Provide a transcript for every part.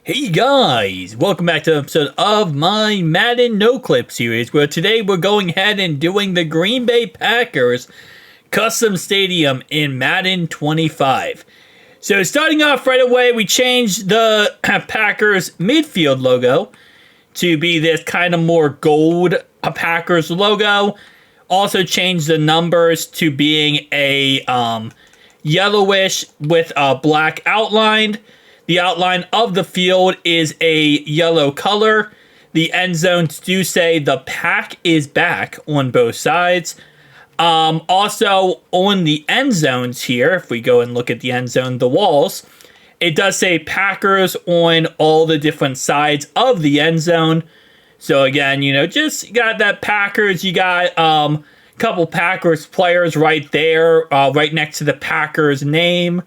Hey guys, welcome back to an episode of my Madden No Clip series, where today we're going ahead and doing the Green Bay Packers custom stadium in Madden 25. So starting off right away, we changed the Packers midfield logo to be this kind of more gold Packers logo. Also changed the numbers to being a yellowish with a black outline. The outline of the field is a yellow color. The end zones do say the pack is back on both sides. Also, on the end zones here, if we go and look at the end zone, the walls, it does say Packers on all the different sides of the end zone. So again, just you got that Packers. You got a couple Packers players right there, right next to the Packers name.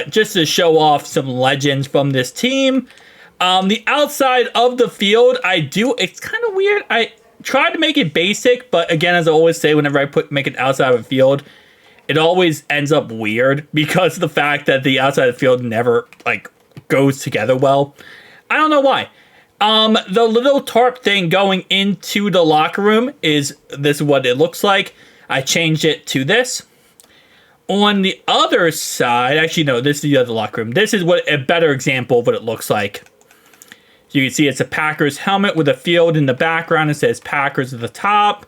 Just to show off some legends from this team. The outside of the field, it's kind of weird. I tried to make it basic, but again, as I always say, whenever I make it outside of a field, it always ends up weird because of the fact that the outside of the field never, goes together well. I don't know why. The little tarp thing going into the locker room this is what it looks like. I changed it to this. On the other side, actually, no, this is the other locker room. This is a better example of what it looks like. So you can see it's a Packers helmet with a field in the background. It says Packers at the top.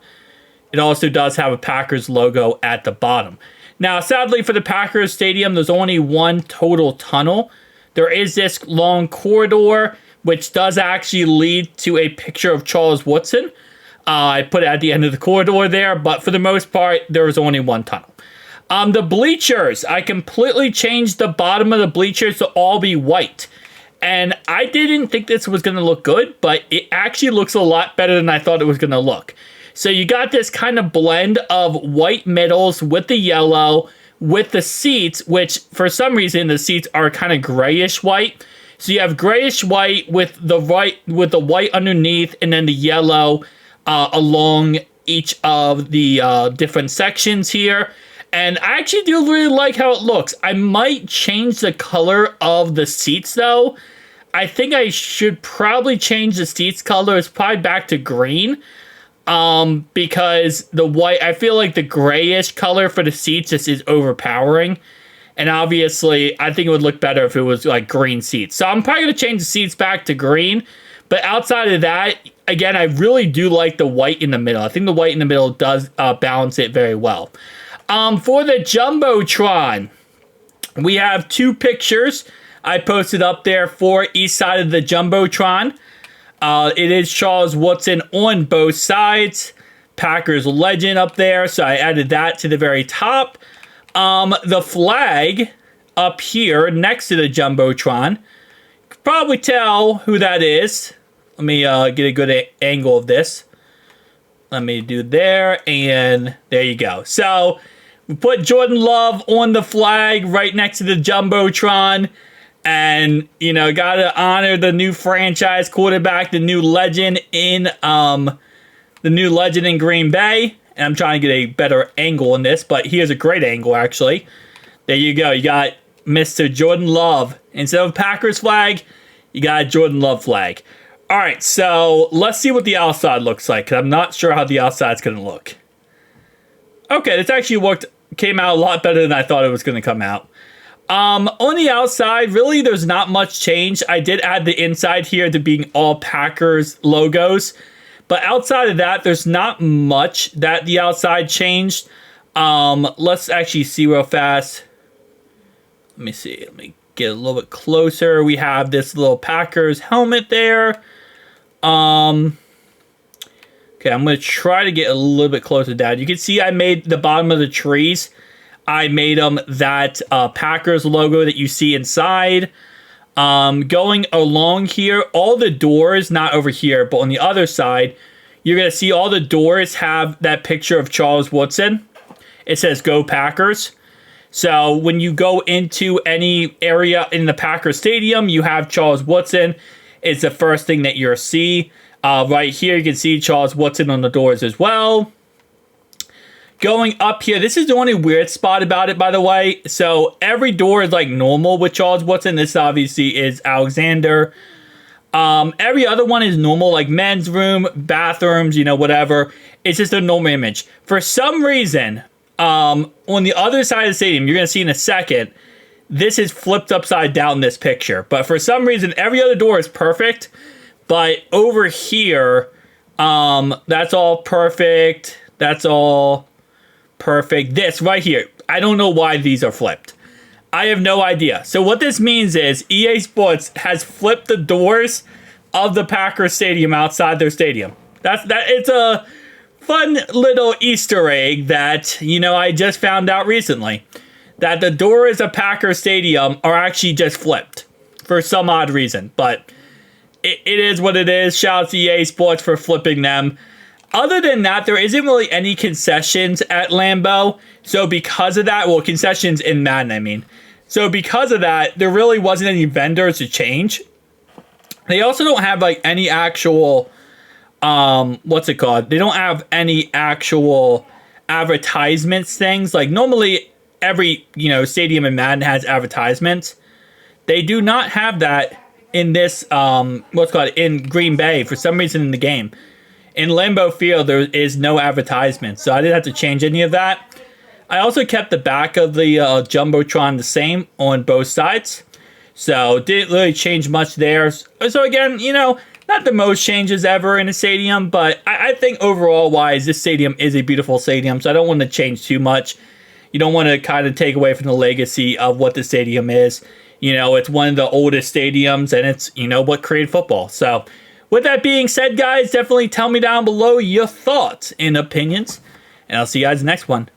It also does have a Packers logo at the bottom. Now, sadly for the Packers stadium, there's only one total tunnel. There is this long corridor, which does actually lead to a picture of Charles Woodson. I put it at the end of the corridor there, but for the most part, there was only one tunnel. The bleachers, I completely changed the bottom of the bleachers to all be white. And I didn't think this was going to look good, but it actually looks a lot better than I thought it was going to look. So you got this kind of blend of white middles with the yellow, with the seats, which for some reason the seats are kind of grayish white. So you have grayish white with the white underneath, and then the yellow along each of the different sections here. And I actually do really like how it looks. I might change the color of the seats, though. I think I should probably change the seats color. It's probably back to green. Because the white, I feel like the grayish color for the seats just is overpowering. And obviously, I think it would look better if it was like green seats. So I'm probably going to change the seats back to green. But outside of that, again, I really do like the white in the middle. I think the white in the middle does balance it very well. For the Jumbotron, we have two pictures I posted up there for each side of the Jumbotron. It is Charles Woodson on both sides. Packers legend up there, so I added that to the very top. The flag up here next to the Jumbotron. You can probably tell who that is. Let me get a good angle of this. Let me do there, and there you go. So we put Jordan Love on the flag right next to the Jumbotron. And, gotta honor the new franchise quarterback, the new legend in Green Bay. And I'm trying to get a better angle on this, but here's a great angle, actually. There you go. You got Mr. Jordan Love. Instead of Packers flag, you got a Jordan Love flag. All right, so let's see what the outside looks like, because I'm not sure how the outside's going to look. Okay, this actually came out a lot better than I thought it was going to come out. On the outside, really, there's not much change. I did add the inside here to being all Packers logos. But outside of that, there's not much that the outside changed. Let's actually see real fast. Let me see. Let me get a little bit closer. We have this little Packers helmet there. Okay, I'm going to try to get a little bit closer down. You can see I made the bottom of the trees. I made them that Packers logo that you see inside. Going along here, all the doors, not over here, but on the other side, you're going to see all the doors have that picture of Charles Woodson. It says Go Packers. So when you go into any area in the Packers Stadium, you have Charles Woodson. It's the first thing that you'll see. Right here, you can see Charles Woodson on the doors as well. Going up here, this is the only weird spot about it, by the way. So every door is like normal with Charles Woodson. This obviously is Alexander. Every other one is normal, like men's room, bathrooms, you know, whatever. It's just a normal image. For some reason, on the other side of the stadium, you're going to see in a second, this is flipped upside down, this picture. But for some reason, every other door is perfect. But over here, that's all perfect. That's all perfect. This right here, I don't know why these are flipped. I have no idea. So what this means is EA Sports has flipped the doors of the Packers stadium outside their stadium. It's a fun little Easter egg that, you know, I just found out recently. That the doors of Packers stadium are actually just flipped for some odd reason. But it is what it is. Shout out to EA Sports for flipping them. Other than that, there isn't really any concessions at Lambeau. So because of that, well, concessions in Madden, I mean. So because of that, there really wasn't any vendors to change. They also don't have like any actual, what's it called? They don't have any actual advertisements things. Like normally every, you know, stadium in Madden has advertisements. They do not have that in this, in Green Bay for some reason in the game. In Lambeau Field, there is no advertisement, so I didn't have to change any of that. I also kept the back of the Jumbotron the same on both sides, so didn't really change much there. So again, you know, not the most changes ever in a stadium, but I think overall-wise, this stadium is a beautiful stadium, so I don't want to change too much. You don't want to kind of take away from the legacy of what the stadium is. You know, it's one of the oldest stadiums, and it's, you know, what created football. So with that being said, guys, definitely tell me down below your thoughts and opinions, and I'll see you guys in the next one.